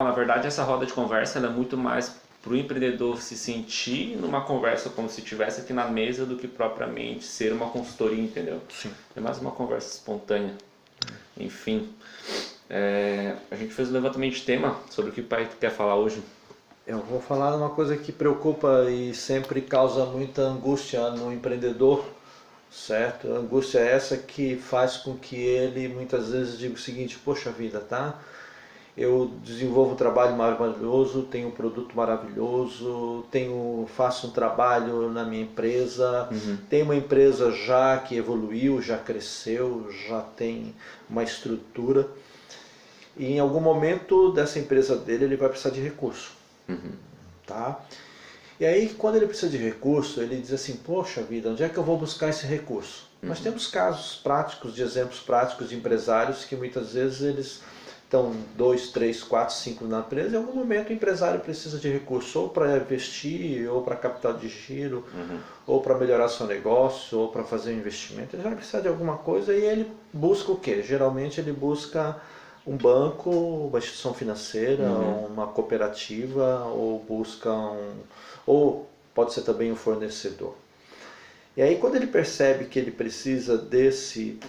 Na verdade, essa roda de conversa ela é muito mais para o empreendedor se sentir numa conversa como se estivesse aqui na mesa do que propriamente ser uma consultoria, entendeu? Sim. É mais uma conversa espontânea. Enfim, a gente fez um levantamento de tema sobre o que o pai quer falar hoje. Eu vou falar uma coisa que preocupa e sempre causa muita angústia no empreendedor, certo? A angústia é essa que faz com que ele muitas vezes diga o seguinte: poxa vida, tá? Eu desenvolvo um trabalho maravilhoso, tenho um produto maravilhoso, faço um trabalho na minha empresa, tenho uma empresa já que evoluiu, já cresceu, já tem uma estrutura. E em algum momento dessa empresa dele ele vai precisar de recurso. Tá? E aí quando ele precisa de recurso, ele diz assim: poxa vida, onde é que eu vou buscar esse recurso? Nós temos casos práticos, de exemplos práticos de empresários que muitas vezes eles estão 2, 3, 4, 5 na empresa, e em algum momento o empresário precisa de recurso ou para investir, ou para capital de giro, ou para melhorar seu negócio, ou para fazer um investimento. Ele vai precisar de alguma coisa e ele busca o quê? Geralmente ele busca um banco, uma instituição financeira, uma cooperativa, ou busca ou pode ser também um fornecedor. E aí quando ele percebe que ele precisa desse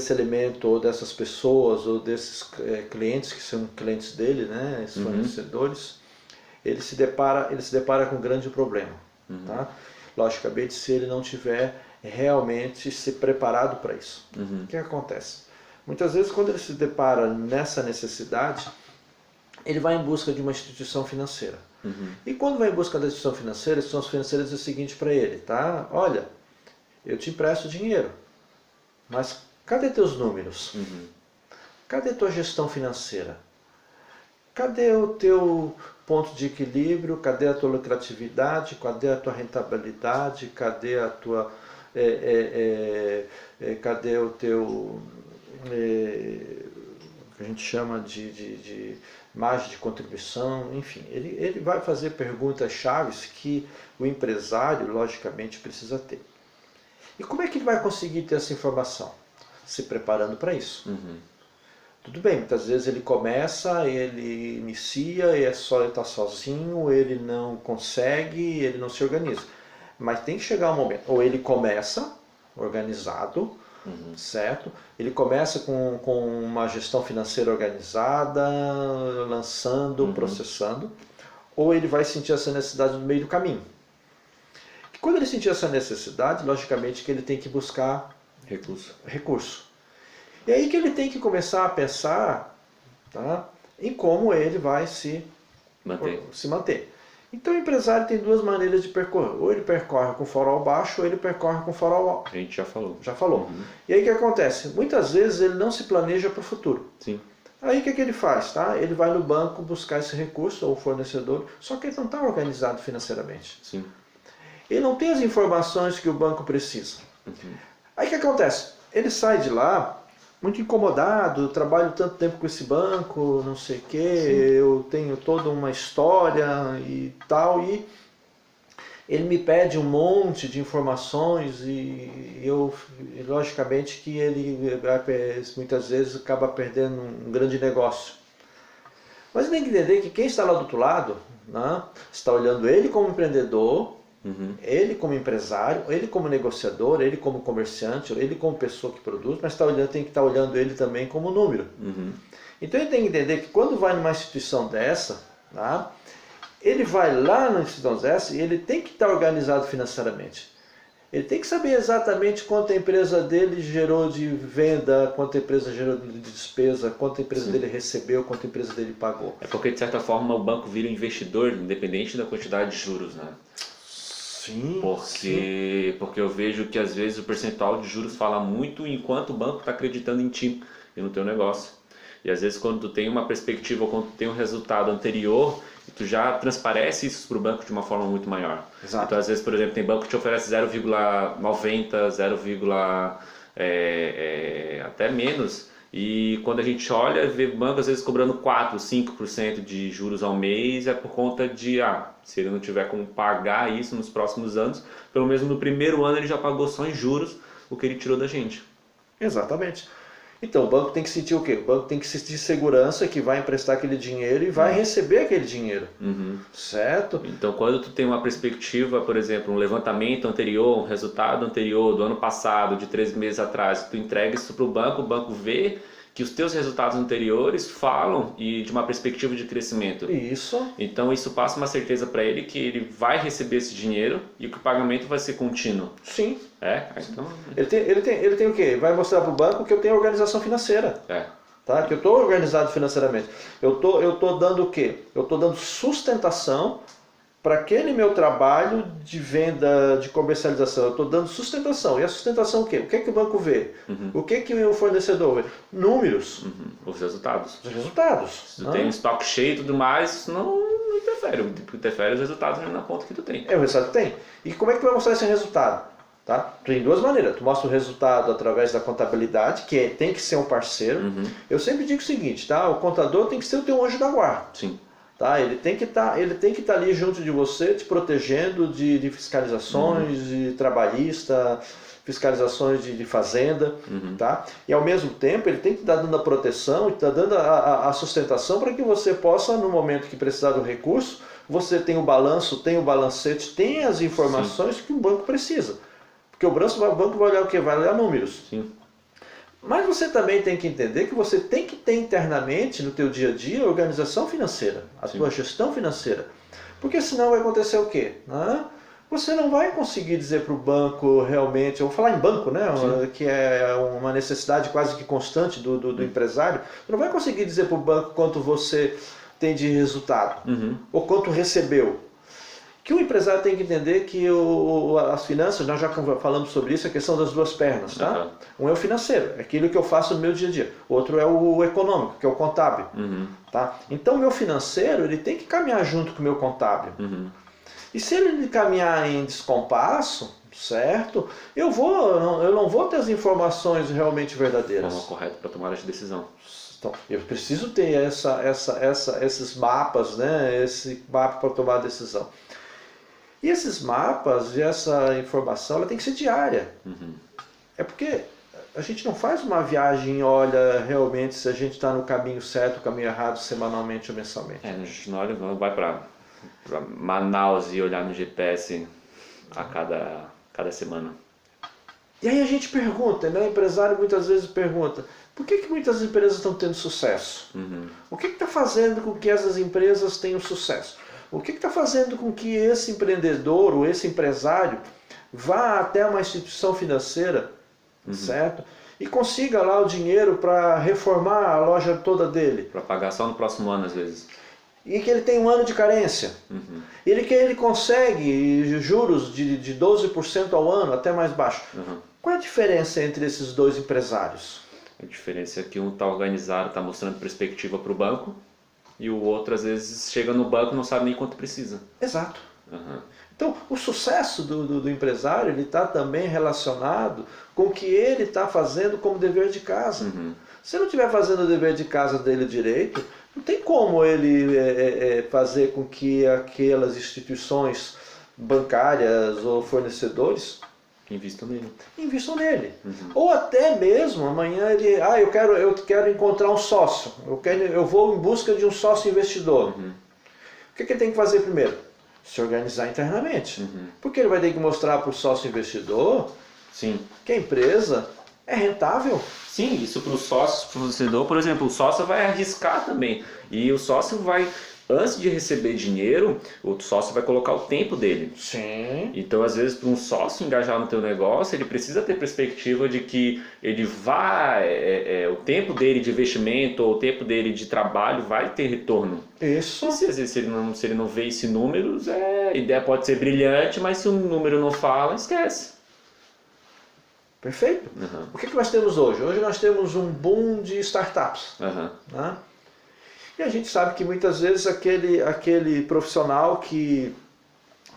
elemento, ou dessas pessoas, ou desses clientes que são clientes dele, né, esses fornecedores, ele se depara com um grande problema. Tá? Logicamente, se ele não tiver realmente se preparado para isso. O que acontece? Muitas vezes, quando ele se depara nessa necessidade, ele vai em busca de uma instituição financeira. E quando vai em busca da instituição financeira, a instituição financeira diz o seguinte para ele: tá? Olha, eu te empresto dinheiro, mas cadê teus números? Cadê tua gestão financeira? Cadê o teu ponto de equilíbrio? Cadê a tua lucratividade? Cadê a tua rentabilidade? Cadê a tua... cadê o teu... que a gente chama de margem de contribuição? Enfim, ele vai fazer perguntas chaves que o empresário, logicamente, precisa ter. E como é que ele vai conseguir ter essa informação? Se preparando para isso. Tudo bem, muitas vezes ele começa, ele inicia, e é só ele estar sozinho, ele não consegue, ele não se organiza. Mas tem que chegar um momento, ou ele começa organizado, certo? Ele começa com uma gestão financeira organizada, lançando, processando, ou ele vai sentir essa necessidade no meio do caminho. E quando ele sentir essa necessidade, logicamente que ele tem que buscar recurso. E aí que ele tem que começar a pensar, tá, em como ele vai se manter. Então o empresário tem duas maneiras de percorrer. Ou ele percorre com farol baixo, ou ele percorre com farol alto. A gente já falou. Já falou. E aí o que acontece? Muitas vezes ele não se planeja para o futuro. Sim. Aí o que ele faz? Tá? Ele vai no banco buscar esse recurso, ou o fornecedor, só que ele não está organizado financeiramente. Sim. Ele não tem as informações que o banco precisa. Aí o que acontece? Ele sai de lá muito incomodado: trabalho tanto tempo com esse banco, não sei o quê, eu tenho toda uma história e tal, e ele me pede um monte de informações, e logicamente que ele muitas vezes acaba perdendo um grande negócio. Mas tem que entender que quem está lá do outro lado, né, está olhando ele como empreendedor, ele como empresário, ele como negociador, ele como comerciante, ele como pessoa que produz, mas tem que estar olhando ele também como número. Então ele tem que entender que quando vai numa instituição dessa, tá, ele vai lá numa instituição dessa e ele tem que estar organizado financeiramente. Ele tem que saber exatamente quanto a empresa dele gerou de venda, quanto a empresa gerou de despesa, quanto a empresa dele recebeu, quanto a empresa dele pagou. É porque, de certa forma, o banco vira um investidor, independente da quantidade de juros, né? Sim. Porque eu vejo que às vezes o percentual de juros fala muito enquanto o banco está acreditando em ti e no teu negócio. E às vezes quando tu tem uma perspectiva ou quando tu tem um resultado anterior, tu já transparece isso para o banco de uma forma muito maior. Exato. Então às vezes, por exemplo, tem banco que te oferece 0,90, 0, até menos. E quando a gente olha, vê banco às vezes cobrando 4, 5% de juros ao mês, é por conta de, se ele não tiver como pagar isso nos próximos anos, pelo menos no primeiro ano ele já pagou só em juros o que ele tirou da gente. Exatamente. Então o banco tem que sentir o quê? O banco tem que sentir segurança que vai emprestar aquele dinheiro e vai receber aquele dinheiro, certo? Então quando tu tem uma perspectiva, por exemplo, um levantamento anterior, um resultado anterior do ano passado, de 3 meses atrás, tu entrega isso para o banco vê que os teus resultados anteriores falam e de uma perspectiva de crescimento. Isso. Então isso passa uma certeza para ele que ele vai receber esse dinheiro e que o pagamento vai ser contínuo. Sim. Então... Ele tem o quê? Vai mostrar para o banco que eu tenho organização financeira. Tá? Que eu estou organizado financeiramente. Eu tô dando o quê? Eu estou dando sustentação para aquele meu trabalho de venda, de comercialização. Eu estou dando sustentação. E a sustentação o quê? O que é que o banco vê? O que é que o fornecedor vê? Números. Os resultados. Os resultados. Se tu tem um estoque cheio e tudo mais, isso não interfere. O que interfere é os resultados na conta que tu tem. É o resultado que tem. E como é que tu vai mostrar esse resultado? Tá? Tem duas maneiras. Tu mostra o resultado através da contabilidade, que tem que ser um parceiro. Eu sempre digo o seguinte, tá? O contador tem que ser o teu anjo da guarda. Sim. Tá? Ele tem que estar ali junto de você, te protegendo de fiscalizações, de trabalhista, fiscalizações de fazenda, tá? E ao mesmo tempo ele tem que estar dando a proteção e estar dando a sustentação para que você possa, no momento que precisar do recurso, você tem o balanço, tem o balancete, tem as informações que o banco precisa. Porque o banco vai olhar o quê? Vai olhar números. Sim. Mas você também tem que entender que você tem que ter internamente no teu dia a dia a organização financeira, a tua gestão financeira. Porque senão vai acontecer o quê? Você não vai conseguir dizer para o banco realmente, eu vou falar em banco, né? Que é uma necessidade quase que constante do empresário, você não vai conseguir dizer para o banco quanto você tem de resultado, ou quanto recebeu. Que o empresário tem que entender que as finanças, nós já falamos sobre isso, a questão das duas pernas, tá? Um é o financeiro, é aquilo que eu faço no meu dia a dia. O outro é o econômico, que é o contábil, tá? Então o meu financeiro, ele tem que caminhar junto com o meu contábil. E se ele caminhar em descompasso, certo? Eu não vou ter as informações realmente verdadeiras. Forma correta para tomar essa decisão. Então, eu preciso ter esses mapas, né? Esse mapa para tomar a decisão. E esses mapas e essa informação, ela tem que ser diária. É porque a gente não faz uma viagem e olha realmente se a gente está no caminho certo, o caminho errado, semanalmente ou mensalmente. A gente não olha, não vai para Manaus e olhar no GPS a cada semana. E aí a gente pergunta, né? O empresário muitas vezes pergunta, por que muitas empresas estão tendo sucesso? O que está fazendo com que essas empresas tenham sucesso? O que está fazendo com que esse empreendedor ou esse empresário vá até uma instituição financeira, certo? E consiga lá o dinheiro para reformar a loja toda dele. Para pagar só no próximo ano, às vezes. E que ele tem um ano de carência. Ele consegue juros de 12% ao ano, até mais baixo. Qual é a diferença entre esses dois empresários? A diferença é que um está organizado, está mostrando perspectiva para o banco, e o outro, às vezes, chega no banco e não sabe nem quanto precisa. Exato. Então, o sucesso do empresário ele está também relacionado com o que ele está fazendo como dever de casa. Se ele não estiver fazendo o dever de casa dele direito, não tem como ele fazer com que aquelas instituições bancárias ou fornecedores Investam nele. Investam nele. Ou até mesmo amanhã ele, eu quero encontrar um sócio. Eu vou em busca de um sócio investidor. O que ele tem que fazer primeiro? Se organizar internamente. Porque ele vai ter que mostrar para o sócio investidor que a empresa é rentável. Sim, isso para o sócio, para o investidor, por exemplo, o sócio vai arriscar também. E o sócio vai, antes de receber dinheiro, o sócio vai colocar o tempo dele. Sim. Então, às vezes, para um sócio engajar no teu negócio, ele precisa ter perspectiva de que ele vai, o tempo dele de investimento ou o tempo dele de trabalho vai ter retorno. Isso. E se às vezes se ele não vê esse número, a ideia pode ser brilhante, mas se o número não fala, esquece. Perfeito. O que nós temos hoje? Hoje nós temos um boom de startups. Né? E a gente sabe que muitas vezes aquele profissional que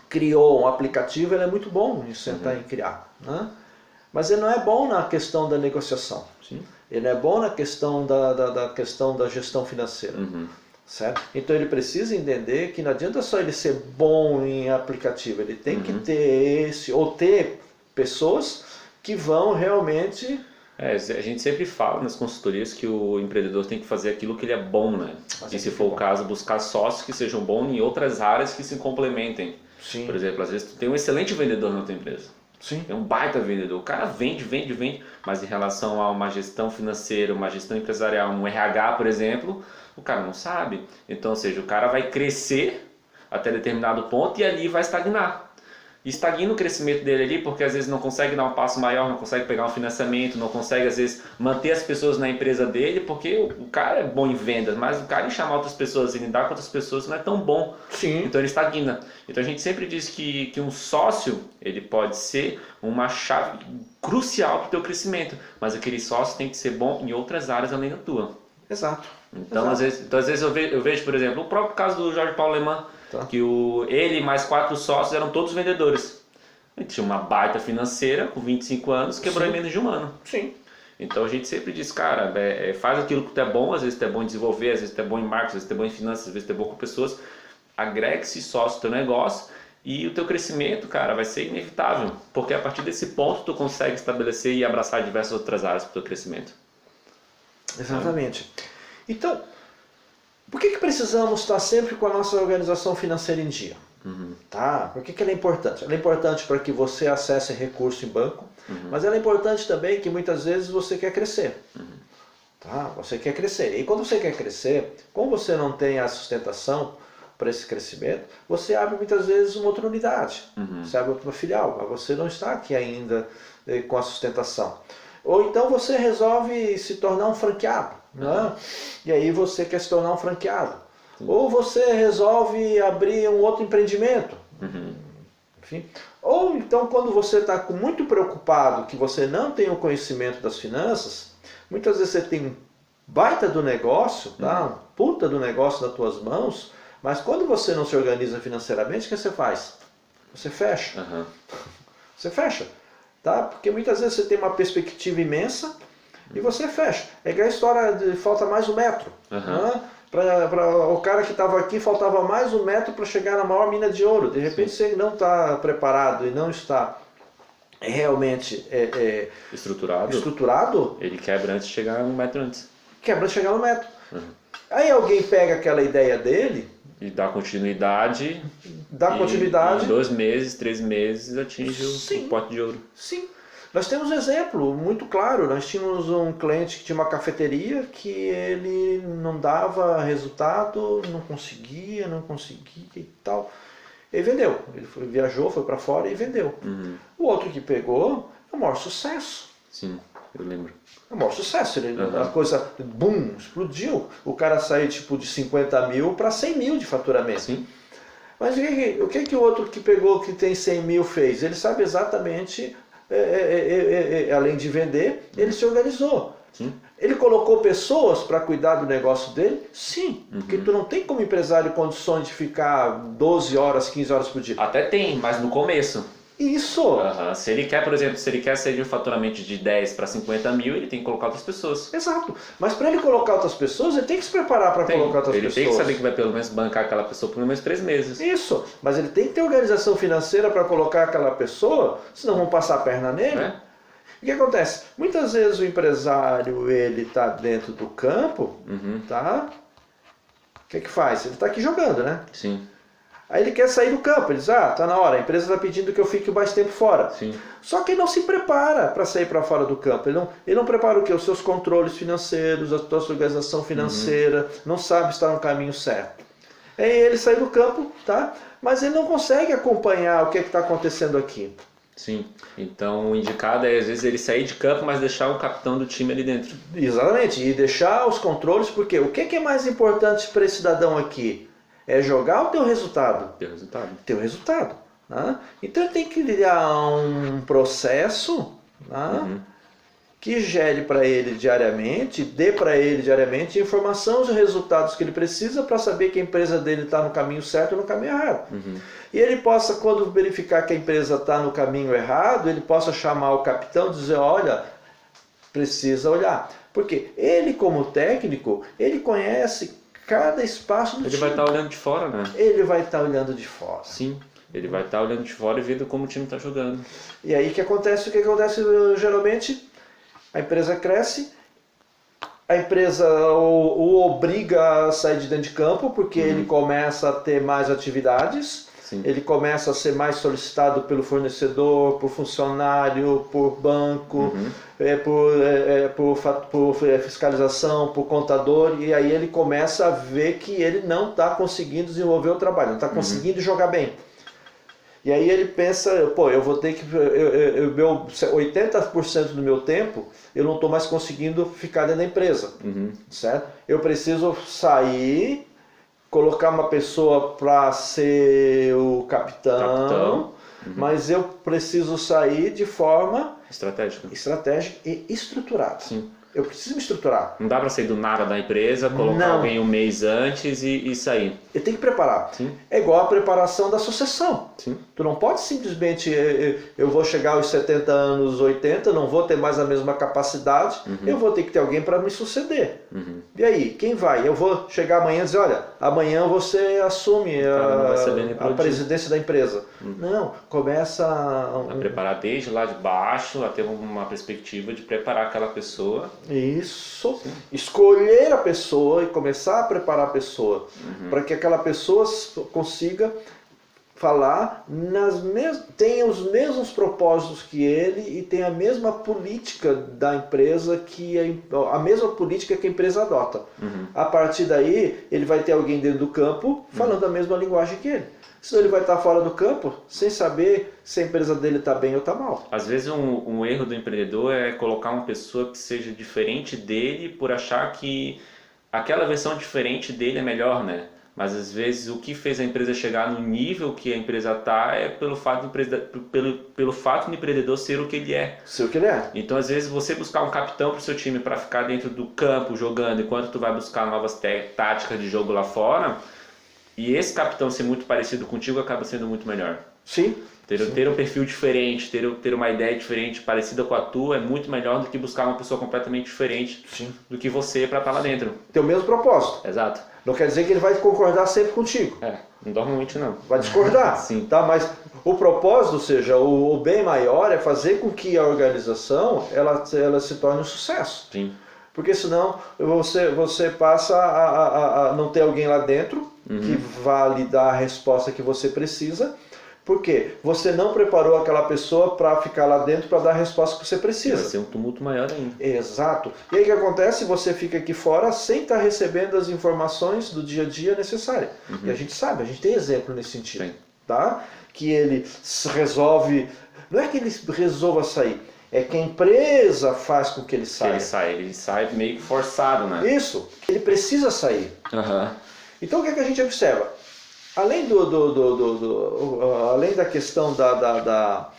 criou um aplicativo, ele é muito bom em sentar em criar. Né? Mas ele não é bom na questão da negociação. Ele é bom na questão da gestão financeira. Certo? Então ele precisa entender que não adianta só ele ser bom em aplicativo, ele tem que ter ter pessoas que vão realmente A gente sempre fala nas consultorias que o empreendedor tem que fazer aquilo que ele é bom, né? E se for o caso, buscar sócios que sejam bons em outras áreas que se complementem. Sim. Por exemplo, às vezes tu tem um excelente vendedor na tua empresa. Sim. É um baita vendedor. O cara vende, mas em relação a uma gestão financeira, uma gestão empresarial, um RH, por exemplo, o cara não sabe. Então, ou seja, o cara vai crescer até determinado ponto e ali vai estagnar. Estagna o crescimento dele ali porque às vezes não consegue dar um passo maior, não consegue pegar um financiamento, não consegue às vezes manter as pessoas na empresa dele porque o cara é bom em vendas, mas o cara em chamar outras pessoas e lidar com outras pessoas não é tão bom. Sim. Então ele estagna. Então a gente sempre diz que um sócio ele pode ser uma chave crucial para o teu crescimento, mas aquele sócio tem que ser bom em outras áreas além da tua. Exato. Então, às vezes eu vejo, por exemplo, o próprio caso do Jorge Paulo Lemann, que ele mais 4 sócios eram todos vendedores. Ele tinha uma baita financeira com 25 anos, quebrou em menos de um ano. Sim. Então a gente sempre diz, cara, faz aquilo que tu é bom, às vezes tu é bom em desenvolver, às vezes tu é bom em marketing, às vezes tu é bom em finanças, às vezes tu é bom com pessoas, agregue esse sócio no teu negócio e o teu crescimento, cara, vai ser inevitável, porque a partir desse ponto tu consegue estabelecer e abraçar diversas outras áreas para o teu crescimento. Exatamente. Então, por que precisamos estar sempre com a nossa organização financeira em dia? Tá? Por que ela é importante? Ela é importante para que você acesse recurso em banco, mas ela é importante também que muitas vezes você quer crescer. Tá? Você quer crescer. E quando você quer crescer, como você não tem a sustentação para esse crescimento, você abre muitas vezes uma outra unidade, você abre outra filial, mas você não está aqui ainda com a sustentação. Ou então você resolve se tornar um franqueado, né? E aí você quer se tornar um franqueado. Ou você resolve abrir um outro empreendimento. Enfim. Ou então quando você está muito preocupado que você não tem o conhecimento das finanças, muitas vezes você tem um baita do negócio, tá? Um puta do negócio nas tuas mãos, mas quando você não se organiza financeiramente, o que você faz? Você fecha. Você fecha. Tá? Porque muitas vezes você tem uma perspectiva imensa e você fecha. É igual a história de falta mais 1 metro. Né? Para o cara que estava aqui, faltava mais 1 metro para chegar na maior mina de ouro. De repente você não está preparado e não está realmente estruturado, ele quebra antes de chegar 1 metro antes. Quebra antes de chegar 1 metro. Aí alguém pega aquela ideia dele e dá continuidade. Em 2 meses, 3 meses atinge o pote de ouro. Sim. Nós temos um exemplo muito claro. Nós tínhamos um cliente que tinha uma cafeteria que ele não dava resultado, não conseguia e tal. Ele vendeu. Ele viajou, foi para fora e vendeu. O outro que pegou é o maior sucesso. Sim, eu lembro. É o maior sucesso. A coisa, boom, explodiu. O cara saiu tipo de 50 mil para 100 mil de faturamento. Sim. Mas o que o outro que pegou que tem 100 mil fez? Ele sabe exatamente, além de vender, ele se organizou. Sim. Ele colocou pessoas para cuidar do negócio dele? Sim, porque tu não tem como empresário condições de ficar 12 horas, 15 horas por dia. Até tem, mas no começo. Isso! Se ele quer, por exemplo, se ele quer sair de um faturamento de 10 para 50 mil, ele tem que colocar outras pessoas. Exato. Mas para ele colocar outras pessoas, ele tem que se preparar para colocar outras pessoas. Ele tem que saber que vai pelo menos bancar aquela pessoa por pelo menos 3 meses. Isso. Mas ele tem que ter organização financeira para colocar aquela pessoa, senão vão passar a perna nele. O que acontece? Muitas vezes o empresário ele está dentro do campo, tá? O que faz? Ele está aqui jogando, né? Sim. Aí ele quer sair do campo, ele diz, tá na hora, a empresa está pedindo que eu fique mais tempo fora. Sim. Só que ele não se prepara para sair para fora do campo, ele não prepara o quê? Os seus controles financeiros, a sua organização financeira, não sabe estar no caminho certo. Aí ele sai do campo, tá? Mas ele não consegue acompanhar o que está acontecendo aqui. Sim, então o indicado é às vezes ele sair de campo, mas deixar o capitão do time ali dentro. Exatamente, e deixar os controles, porque o que é mais importante para esse cidadão aqui? É jogar o teu resultado. Teu resultado. Né? Então ele tem que criar um processo, né? Que gere para ele diariamente, dê para ele diariamente informação e resultados que ele precisa para saber que a empresa dele está no caminho certo ou no caminho errado. E ele possa, quando verificar que a empresa está no caminho errado, ele possa chamar o capitão e dizer, olha, precisa olhar. Porque ele, como técnico, ele conhece cada espaço do time. Ele vai estar olhando de fora, né? Ele vai estar olhando de fora. Sim, ele vai estar olhando de fora e vendo como o time está jogando. E aí o que acontece geralmente? a empresa cresce, a empresa o obriga a sair de dentro de campo, porque ele começa a ter mais atividades, Sim. ele começa a ser mais solicitado pelo fornecedor, por funcionário, por banco, por fiscalização, por contador, e aí ele começa a ver que ele não está conseguindo desenvolver o trabalho, não está conseguindo jogar bem. E aí ele pensa, pô, eu vou ter que, 80% do meu tempo, eu não estou mais conseguindo ficar dentro da empresa, certo? Eu preciso sair, colocar uma pessoa para ser o capitão. Mas eu preciso sair de forma estratégica e estruturada. Sim. Eu preciso me estruturar. Não dá para sair do nada da empresa, colocar alguém um mês antes e sair. Eu tenho que preparar. Sim. É igual a preparação da sucessão. Sim. Tu não pode simplesmente, eu vou chegar aos 70 anos, 80, não vou ter mais a mesma capacidade, eu vou ter que ter alguém para me suceder. E aí, quem vai? Eu vou chegar amanhã e dizer, olha, amanhã você assume a presidência da empresa. Não, começa a preparar desde lá de baixo, a ter uma perspectiva de preparar aquela pessoa. Isso. Sim. Escolher a pessoa e começar a preparar a pessoa para que aquela pessoa consiga falar tenha os mesmos propósitos que ele e tenha a mesma política da empresa a mesma política que a empresa adota. A partir daí, ele vai ter alguém dentro do campo falando a mesma linguagem que ele. Senão ele vai estar fora do campo sem saber se a empresa dele está bem ou está mal. Às vezes um erro do empreendedor é colocar uma pessoa que seja diferente dele por achar que aquela versão diferente dele é melhor, né? Mas às vezes o que fez a empresa chegar no nível que a empresa está é pelo fato do empreendedor ser o que ele é. Ser o que ele é. Então às vezes você buscar um capitão para o seu time para ficar dentro do campo jogando enquanto tu vai buscar novas táticas de jogo lá fora, e esse capitão ser muito parecido contigo acaba sendo muito melhor. Sim. Ter um perfil diferente, ter uma ideia diferente, parecida com a tua, é muito melhor do que buscar uma pessoa completamente diferente do que você para estar lá dentro. Tem o mesmo propósito. Exato. Não quer dizer que ele vai concordar sempre contigo. Normalmente não. Vai discordar. Sim. Tá? Mas o propósito, ou seja, o bem maior é fazer com que a organização ela se torne um sucesso. Sim. Porque senão você passa a não ter alguém lá dentro que vá lhe dar a resposta que você precisa. Por quê? Você não preparou aquela pessoa para ficar lá dentro para dar a resposta que você precisa. Vai ser um tumulto maior ainda. Exato. E aí o que acontece? Você fica aqui fora sem estar recebendo as informações do dia a dia necessárias. E a gente sabe, a gente tem exemplo nesse sentido. Sim. Tá? Que ele resolve... Não é que ele resolva sair, é que a empresa faz com que ele saia. Ele sai meio que forçado, né? Isso. Ele precisa sair. Então o que a gente observa? Além além da questão da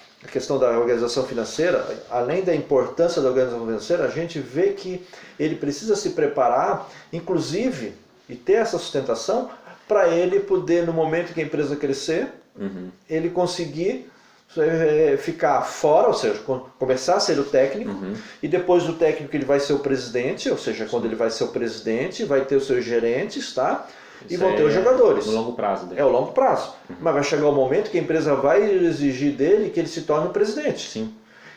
organização financeira, além da importância da organização financeira, a gente vê que ele precisa se preparar, inclusive, e ter essa sustentação, para ele poder, no momento que a empresa crescer, ele conseguir ficar fora, ou seja, começar a ser o técnico, e depois do técnico ele vai ser o presidente, ou seja, quando ele vai ser o presidente, vai ter os seus gerentes, tá? E vão ter os jogadores. No longo prazo dele. É o longo prazo. Mas vai chegar o momento que a empresa vai exigir dele que ele se torne o presidente. Sim.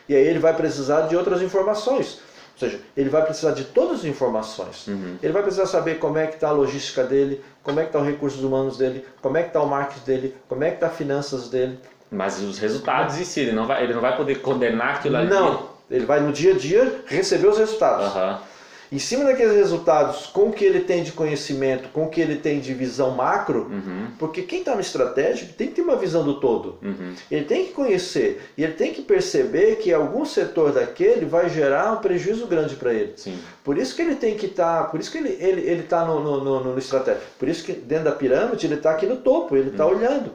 E aí ele vai precisar de outras informações. Ou seja, ele vai precisar de todas as informações. Ele vai precisar saber como é que está a logística dele, como é que está os recursos humanos dele, como é que está o marketing dele, como é que está as finanças dele. Mas os resultados em si, ele não vai poder condenar aquilo ali. Não, ele vai no dia a dia receber os resultados. Em cima daqueles resultados, com o que ele tem de conhecimento, com o que ele tem de visão macro, porque quem está no estratégico tem que ter uma visão do todo. Ele tem que conhecer e ele tem que perceber que algum setor daquele vai gerar um prejuízo grande para ele. Sim. Por isso que ele tem que estar, por isso que ele está no estratégico. Por isso que dentro da pirâmide ele está aqui no topo, ele está olhando.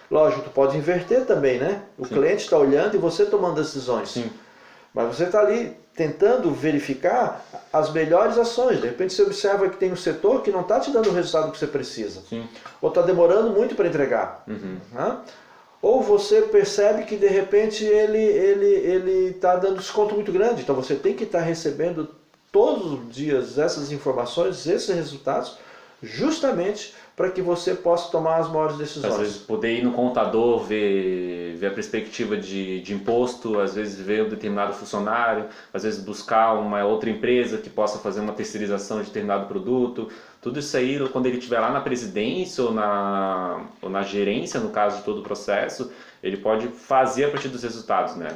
Lógico, tu pode inverter também, né? O cliente está olhando e você tomando decisões. Sim. Mas você está ali tentando verificar as melhores ações. De repente você observa que tem um setor que não está te dando o resultado que você precisa. Sim. Ou está demorando muito para entregar. Ou você percebe que de repente ele está dando desconto muito grande. Então você tem que estar recebendo todos os dias essas informações, esses resultados, justamente para que você possa tomar as maiores decisões. Às vezes poder ir no contador, ver a perspectiva de imposto, às vezes ver um determinado funcionário, às vezes buscar uma outra empresa que possa fazer uma terceirização de determinado produto. Tudo isso aí, quando ele estiver lá na presidência ou na gerência, no caso de todo o processo, ele pode fazer a partir dos resultados, né?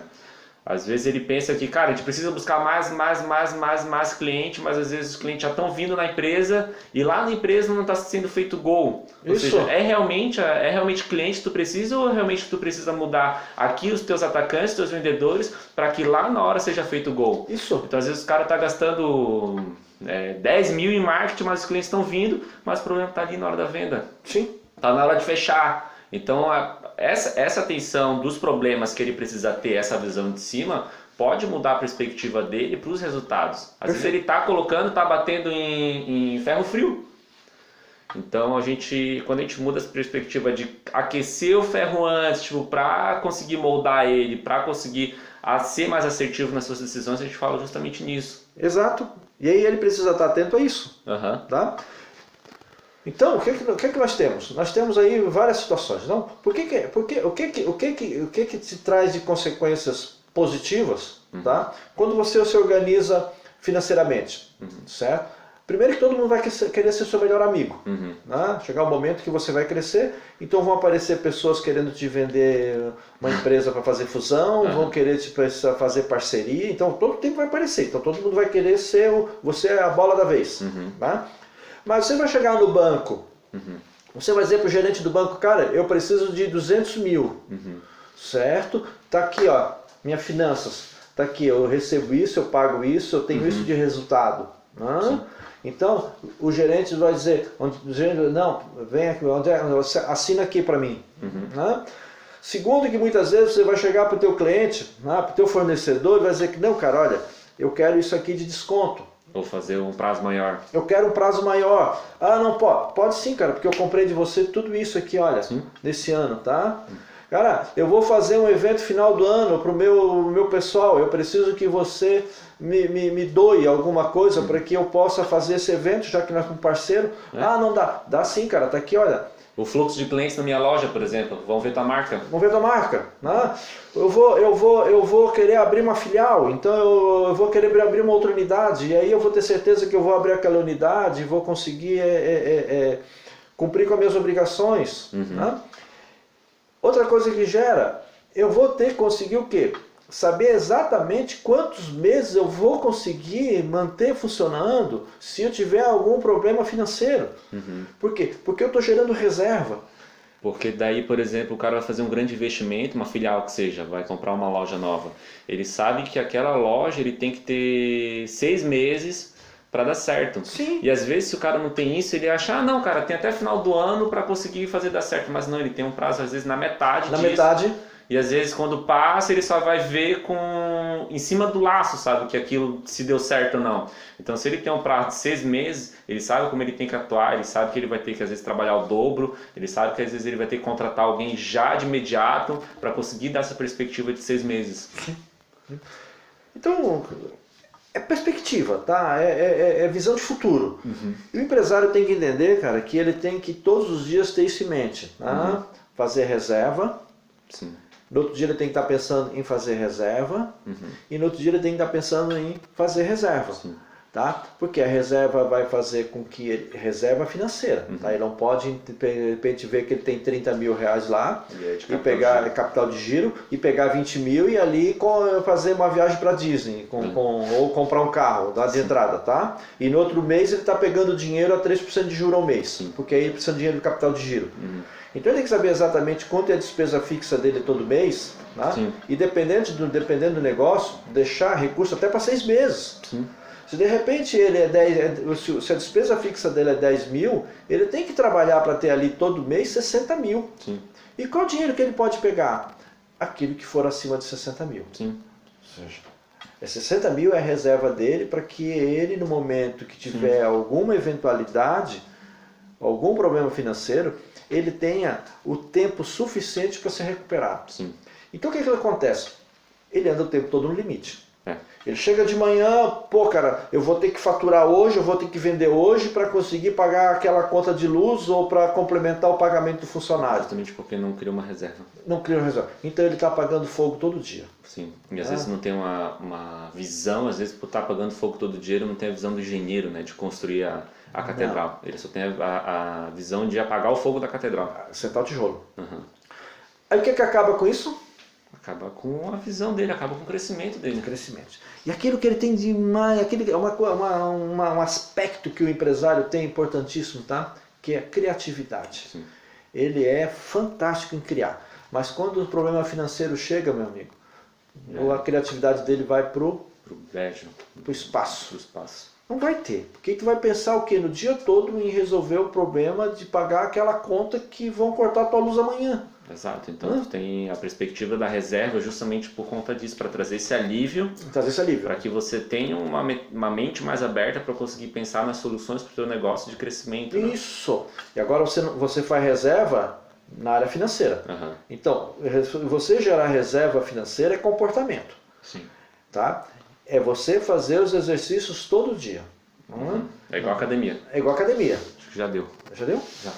Às vezes ele pensa que, cara, a gente precisa buscar mais cliente, mas às vezes os clientes já estão vindo na empresa e lá na empresa não está sendo feito gol. Ou seja, é realmente cliente que tu precisa ou realmente tu precisa mudar aqui os teus atacantes, os teus vendedores, para que lá na hora seja feito gol? Isso. Então às vezes o cara está gastando 10 mil em marketing, mas os clientes estão vindo, mas o problema está ali na hora da venda. Sim. Está na hora de fechar. Então, essa atenção dos problemas que ele precisa ter, essa visão de cima, pode mudar a perspectiva dele para os resultados. Às vezes ele está colocando, está batendo em ferro frio. Então, quando a gente muda essa perspectiva de aquecer o ferro antes, tipo, para conseguir moldar ele, para conseguir ser mais assertivo nas suas decisões, a gente fala justamente nisso. Exato. E aí ele precisa estar atento a isso. Tá? Então, o que nós temos? Nós temos aí várias situações. Não? O que te traz de consequências positivas, tá? Quando você se organiza financeiramente, certo? Primeiro que todo mundo vai querer ser seu melhor amigo. Né? Chegar um momento que você vai crescer, então vão aparecer pessoas querendo te vender uma empresa para fazer fusão, vão querer te fazer parceria, então todo tempo vai aparecer. Então todo mundo vai querer ser você é a bola da vez. Tá? Mas você vai chegar no banco, você vai dizer para o gerente do banco, cara, eu preciso de 200 mil, certo? Tá aqui, ó, minhas finanças, tá aqui, eu recebo isso, eu pago isso, eu tenho isso de resultado. Né? Então, o gerente vai dizer, não, vem aqui, assina aqui para mim. Né? Segundo, que muitas vezes você vai chegar para o teu cliente, para o teu fornecedor, e vai dizer que não, cara, olha, eu quero isso aqui de desconto. Ou fazer um prazo maior. Eu quero um prazo maior. Ah, não, pode sim, cara, porque eu comprei de você tudo isso aqui, olha, nesse ano, tá? Cara, eu vou fazer um evento final do ano para o meu pessoal, eu preciso que você me doe alguma coisa para que eu possa fazer esse evento, já que nós somos parceiro. Ah, não dá. Dá sim, cara, tá aqui, olha. O fluxo de clientes na minha loja, por exemplo, vão ver tua marca. Vão ver tua marca. Né? Eu vou querer abrir uma filial, então eu vou querer abrir uma outra unidade, e aí eu vou ter certeza que eu vou abrir aquela unidade e vou conseguir cumprir com as minhas obrigações. Né? Outra coisa que gera, eu vou ter que conseguir o quê? Saber exatamente quantos meses eu vou conseguir manter funcionando se eu tiver algum problema financeiro. Por quê? Porque eu estou gerando reserva. Porque daí, por exemplo, o cara vai fazer um grande investimento, uma filial que seja, vai comprar uma loja nova. Ele sabe que aquela loja ele tem que ter 6 meses para dar certo. Sim. E às vezes se o cara não tem isso, ele acha, não, cara, tem até final do ano para conseguir fazer dar certo. Mas não, ele tem um prazo às vezes na metade disso. Metade. E às vezes quando passa ele só vai ver em cima do laço, sabe, que aquilo se deu certo ou não. Então se ele tem um prazo de 6 meses, ele sabe como ele tem que atuar, ele sabe que ele vai ter que às vezes trabalhar o dobro, ele sabe que às vezes ele vai ter que contratar alguém já de imediato para conseguir dar essa perspectiva de 6 meses. Então, é perspectiva, tá? É visão de futuro. E o empresário tem que entender, cara, que ele tem que todos os dias ter isso em mente. Tá? Fazer reserva. Sim. No outro dia ele tem que estar pensando em fazer reserva. E no outro dia ele tem que estar pensando em fazer reserva. Tá? Porque a reserva vai fazer com que ele... Reserva financeira. Tá? Ele não pode, de repente, ver que ele tem 30 mil reais lá e pegar capital de giro e pegar 20 mil e ali fazer uma viagem para Disney ou comprar um carro lá de entrada. Tá? E no outro mês ele está pegando dinheiro a 3% de juro ao mês. Porque aí ele precisa de dinheiro de capital de giro. Então ele tem que saber exatamente quanto é a despesa fixa dele todo mês, tá? E dependendo do negócio, deixar recurso até para 6 meses. Se de repente ele se a despesa fixa dele é 10 mil, ele tem que trabalhar para ter ali todo mês 60 mil. E qual o dinheiro que ele pode pegar? Aquilo que for acima de 60 mil. Ou seja, 60 mil é a reserva dele para que ele, no momento que tiver alguma eventualidade, algum problema financeiro, ele tenha o tempo suficiente para se recuperar. Então o que acontece? Ele anda o tempo todo no limite. Ele chega de manhã, pô, cara, eu vou ter que faturar hoje, eu vou ter que vender hoje para conseguir pagar aquela conta de luz ou para complementar o pagamento do funcionário. Justamente porque não criou uma reserva. Não criou reserva. Então ele está apagando fogo todo dia. Sim, e às vezes não tem uma visão, às vezes por estar apagando fogo todo dia, ele não tem a visão do engenheiro, né, de construir a catedral. Ele só tem a visão de apagar o fogo da catedral. Sentar o tijolo. Uhum. Aí o que acaba com isso? Acaba com a visão dele, acaba com o crescimento dele. Crescimento. E aquilo que ele tem de mais, um aspecto que o empresário tem importantíssimo, tá? Que é a criatividade. Sim. Ele é fantástico em criar. Mas quando o problema financeiro chega, meu amigo, a criatividade dele vai pro espaço. Pro espaço. Não vai ter. Porque tu vai pensar o quê? No dia todo em resolver o problema de pagar aquela conta que vão cortar a tua luz amanhã. Exato, então tu tem a perspectiva da reserva justamente por conta disso, para trazer esse alívio. Para que você tenha uma mente mais aberta para conseguir pensar nas soluções para o teu negócio de crescimento. Isso! Né? E agora você faz reserva na área financeira. Uhum. Então, você gerar reserva financeira é comportamento. Sim. Tá? É você fazer os exercícios todo dia. Uhum. É igual academia. É igual academia. Acho que já deu. Já deu? Já.